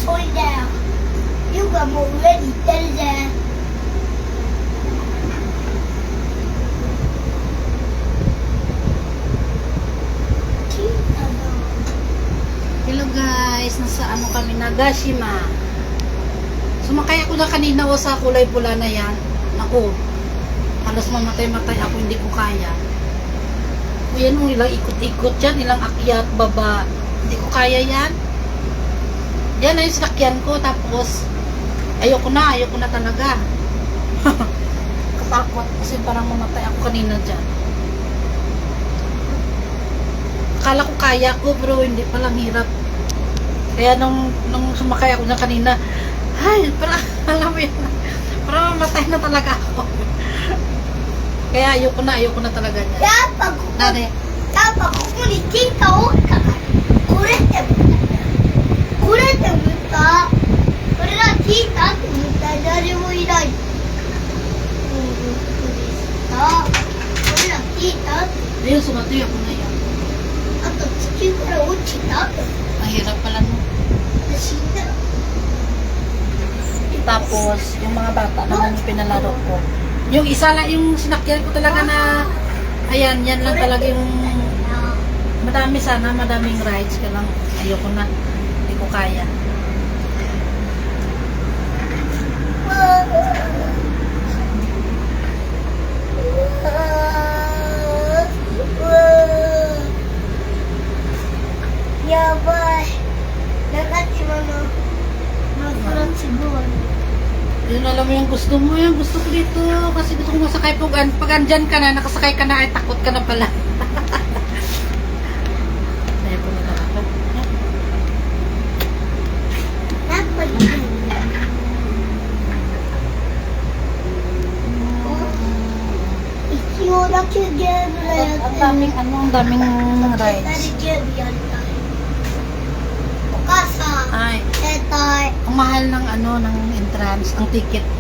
そいだよ。ゆがもう上に行ってるぜ。Hello guys, nasa ano kami, Nagashima. Sumakay ako na kanina o sa kulay pula na yan. Naku, halos mamatay-matay ako, hindi ko kaya. O yan o, ilang ikot-ikot yan, ilang akyat, baba. Hindi ko kaya yan. Yan na yung sinakyan ko, tapos ayoko na talaga. Katakot kasi parang mamatay ako kanina dyan. Akala ko kaya ko, pero hindi palang hirap. Kaya nung sumakay ako na kanina, ay, parang, alam mo yun, parang mamatay na talaga ako. Kaya ayoko na talaga niya. Dade. やっぱここに金貨おったからこれって思ったこれが金貨って思ったら誰もいないこれが金貨って Ayun, sumatuyo ako na yan. あと地球から落ちたって Mahirap pala no. 死んだ Tapos, yung mga bata naman yung pinalaro ko. Yung isa lang, yung sinakyan ko talaga na, ayan, yan lang talaga yung, madami sana, madaming rides, kaya lang, ayoko na, hindi ko kaya. Yabay nakachima no masarap siguro Yun, alam mo yung gusto mo, yung gusto ko dito, kasi gusto ko masakay pag andyan ka na, nakasakay ka na, ay takot ka na pala. Dahil po na ako. dapat ikiyoだけゲームでやってる Ang daming rides. ゲームやりたいお母さん Ay, 携帯 ang mahal ng ng entrance, ang ticket,